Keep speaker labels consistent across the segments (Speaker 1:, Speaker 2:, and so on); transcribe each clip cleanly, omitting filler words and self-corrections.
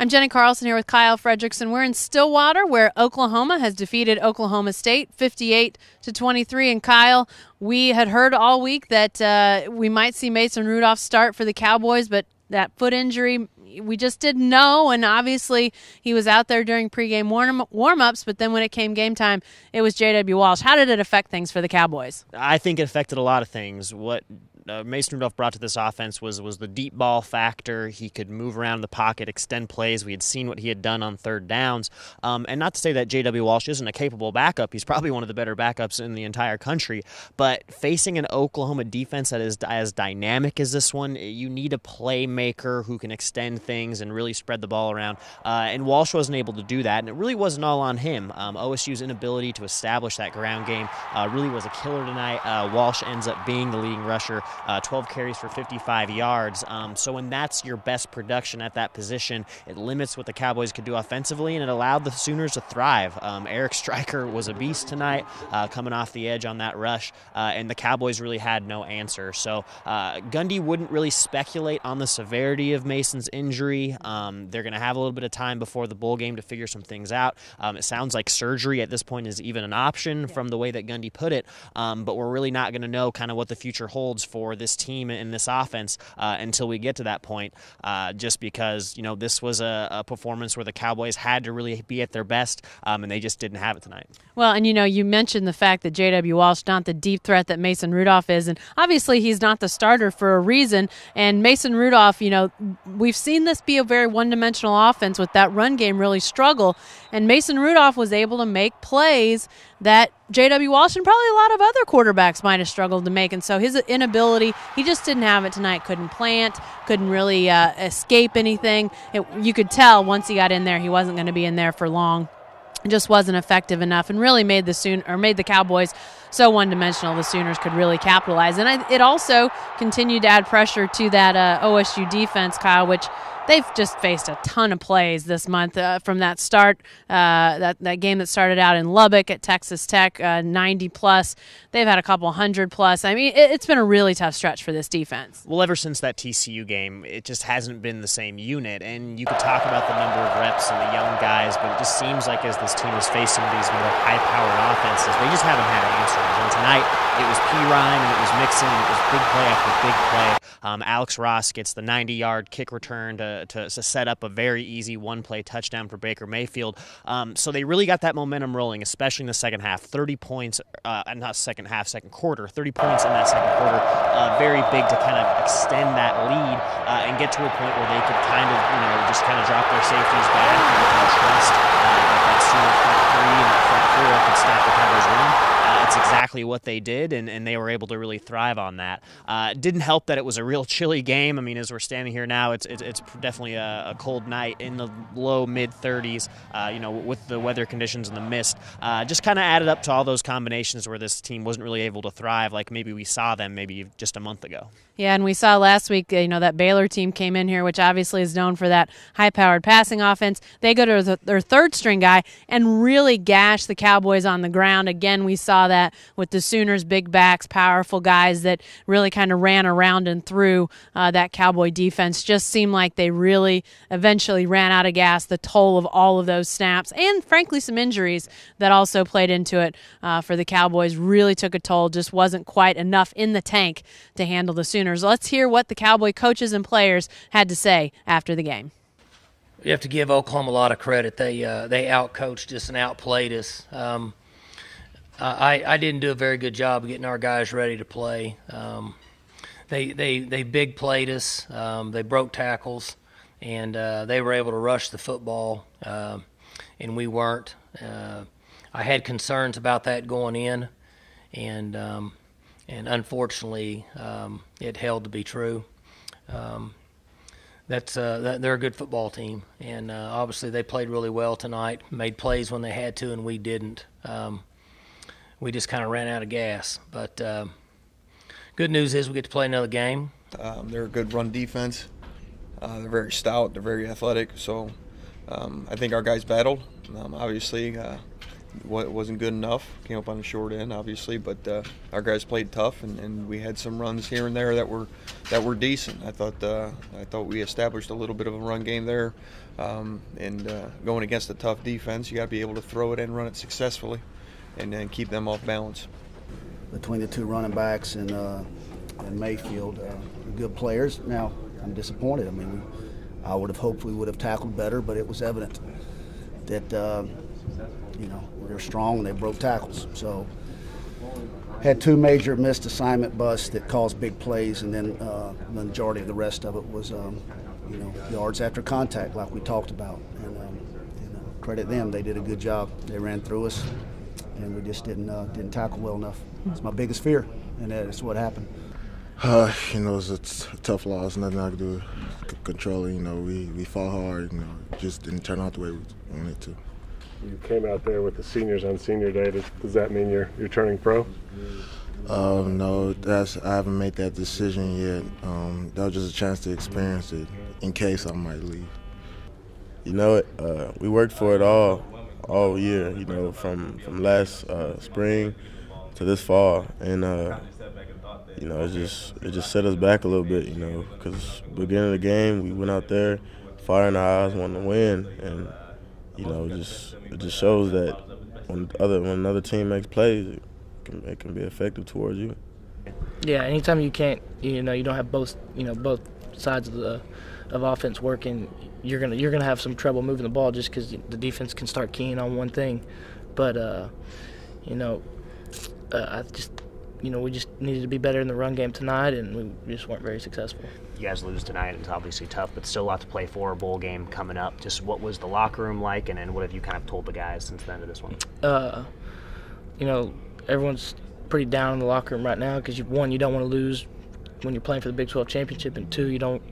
Speaker 1: I'm Jenni Carlson here with Kyle Fredrickson. We're in Stillwater, where Oklahoma has defeated Oklahoma State 58-23. And Kyle, we had heard all week that we might see Mason Rudolph start for the Cowboys, but that foot injury, we just didn't know. And obviously, he was out there during pregame warm-ups, but then when it came game time, it was J.W. Walsh. How did it affect things for the Cowboys?
Speaker 2: I think it affected a lot of things. What Mason Rudolph brought to this offense was the deep ball factor. He could move around the pocket, extend plays. We had seen what he had done on third downs. And not to say that J.W. Walsh isn't a capable backup. He's probably one of the better backups in the entire country. But facing an Oklahoma defense that is as dynamic as this one, you need a playmaker who can extend things and really spread the ball around. And Walsh wasn't able to do that, and it really wasn't all on him. OSU's inability to establish that ground game really was a killer tonight. Walsh ends up being the leading rusher. 12 carries for 55 yards. So when that's your best production at that position, it limits what the Cowboys could do offensively, and it allowed the Sooners to thrive. Eric Stryker was a beast tonight, coming off the edge on that rush, and the Cowboys really had no answer. So Gundy wouldn't really speculate on the severity of Mason's injury. They're going to have a little bit of time before the bowl game to figure some things out. It sounds like surgery at this point is even an option from the way that Gundy put it, but we're really not going to know kind of what the future holds for this team and this offense until we get to that point, just because, this was a performance where the Cowboys had to really be at their best, and they just didn't have it tonight.
Speaker 1: Well, and you mentioned the fact that J.W. Walsh not the deep threat that Mason Rudolph is, and obviously he's not the starter for a reason. And Mason Rudolph, we've seen this be a very one-dimensional offense with that run game really struggle, and Mason Rudolph was able to make plays that J.W. Walsh and probably a lot of other quarterbacks might have struggled to make. And so his inability, he just didn't have it tonight. Couldn't plant, couldn't really escape anything. You could tell once he got in there, he wasn't going to be in there for long. It just wasn't effective enough, and really made the Cowboys so one-dimensional the Sooners could really capitalize. And it also continued to add pressure to that OSU defense, Kyle, which they've just faced a ton of plays this month from that start, that game that started out in Lubbock at Texas Tech, 90-plus. They've had a couple 100-plus. I mean, it's been a really tough stretch for this defense.
Speaker 2: Well, ever since that TCU game, it just hasn't been the same unit. And you could talk about the number of reps and the young guys, but it just seems like as this team has faced some of these more high-powered offenses, they just haven't had answers. And tonight, it was P-Ryan, and it was Mixon, and it was big play after big play. Alex Ross gets the 90-yard kick return to set up a very easy one-play touchdown for Baker Mayfield. So they really got that momentum rolling, especially in the second half. 30 points, not second half, second quarter. 30 points in that second quarter. Very big to kind of extend that lead and get to a point where they could kind of, just kind of drop their safeties back and trust that Sooner front three and that front four could stop the Cowboys' run. It's exactly what they did, and they were able to really thrive on that. It didn't help that it was a real chilly game. I mean, as we're standing here now, it's definitely a cold night in the low mid-30s, with the weather conditions and the mist. Just kind of added up to all those combinations where this team wasn't really able to thrive like maybe we saw them maybe just a month ago.
Speaker 1: Yeah, and we saw last week, that Baylor team came in here, which obviously is known for that high-powered passing offense. They go to their third-string guy and really gash the Cowboys on the ground. Again, we saw that with the Sooners' big backs, powerful guys that really kind of ran around and through that Cowboy defense. Just seemed like they really eventually ran out of gas, the toll of all of those snaps, and frankly some injuries that also played into it for the Cowboys really took a toll. Just wasn't quite enough in the tank to handle the Sooners. Let's hear what the Cowboy coaches and players had to say after the game.
Speaker 3: You have to give Oklahoma a lot of credit. They outcoached us and outplayed us. I didn't do a very good job of getting our guys ready to play. They big played us. They broke tackles, and they were able to rush the football, and we weren't. I had concerns about that going in, and unfortunately, it held to be true. They're a good football team, and obviously they played really well tonight, made plays when they had to, and we didn't. We just kind of ran out of gas. But good news is we get to play another game.
Speaker 4: They're a good run defense. They're very stout. They're very athletic. So I think our guys battled. Obviously, wasn't good enough. Came up on the short end, obviously, but our guys played tough, and we had some runs here and there that were decent. I thought we established a little bit of a run game there, and going against a tough defense, you got to be able to throw it and run it successfully, and then keep them off balance.
Speaker 5: Between the two running backs and Mayfield, good players. Now I'm disappointed. I mean, I would have hoped we would have tackled better, but it was evident that they're strong and they broke tackles. So had two major missed assignment busts that caused big plays, and then the majority of the rest of it was yards after contact, like we talked about. And credit them, they did a good job. They ran through us, and we just didn't tackle well enough. It's my biggest fear, and that's what happened.
Speaker 6: It's a tough loss. Nothing I could do to control it. We fought hard. Just didn't turn out the way we wanted to.
Speaker 7: You came out there with the seniors on senior day. Does that mean you're turning pro?
Speaker 6: No, I haven't made that decision yet. That was just a chance to experience it in case I might leave.
Speaker 8: We worked for it all year. From last spring to this fall, and it just set us back a little bit. Because beginning of the game, we went out there, fire in our eyes, wanting to win, and it just shows that when another team makes plays, it can be effective towards you.
Speaker 9: Yeah, anytime you can't, you don't have both sides of offense working, you're gonna have some trouble moving the ball just because the defense can start keying on one thing. But we just needed to be better in the run game tonight, and we just weren't very successful.
Speaker 2: You guys lose tonight. It's obviously tough, but still a lot to play for. A bowl game coming up. Just what was the locker room like, and then what have you kind of told the guys since the end of this one?
Speaker 9: Everyone's pretty down in the locker room right now because one, you don't want to lose when you're playing for the Big 12 championship, and two, you don't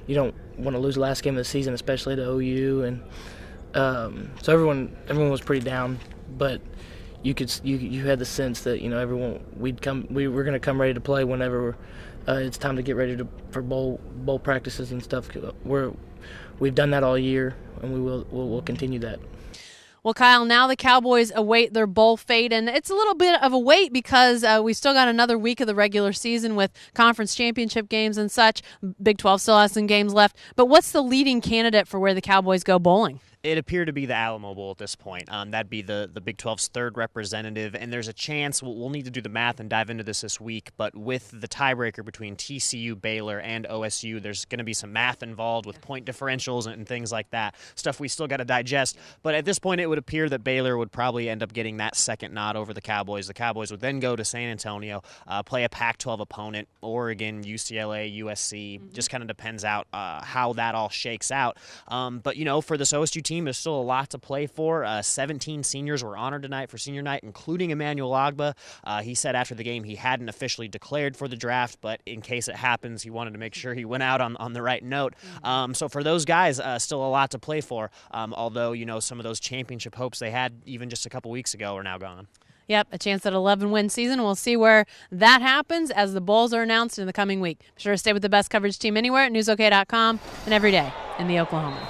Speaker 9: want to lose the last game of the season, especially to OU, and so everyone was pretty down, but you had the sense that we were going to come ready to play whenever it's time to get ready for bowl practices and stuff. We've done that all year, and we'll continue that.
Speaker 1: Well, Kyle, now the Cowboys await their bowl fate, and it's a little bit of a wait because we still got another week of the regular season with conference championship games and such. Big 12 still has some games left. But what's the leading candidate for where the Cowboys go bowling?
Speaker 2: It appeared to be the Alamo Bowl at this point. That'd be the Big 12's third representative, and there's a chance we'll need to do the math and dive into this week, but with the tiebreaker between TCU, Baylor, and OSU, there's going to be some math involved with point differentials and things like that, stuff we still got to digest. But at this point, it would appear that Baylor would probably end up getting that second nod over the Cowboys. The Cowboys would then go to San Antonio, play a Pac-12 opponent, Oregon, UCLA, USC. Just kind of depends out how that all shakes out. But, for this OSU team, there's still a lot to play for. 17 seniors were honored tonight for senior night, including Emmanuel Ogbah. He said after the game he hadn't officially declared for the draft, but in case it happens, he wanted to make sure he went out on the right note. So for those guys, still a lot to play for, although, some of those championship hopes they had even just a couple weeks ago are now gone.
Speaker 1: Yep, a chance at 11-win season. We'll see where that happens as the bowls are announced in the coming week. Be sure to stay with the best coverage team anywhere at newsok.com and every day in the Oklahoman.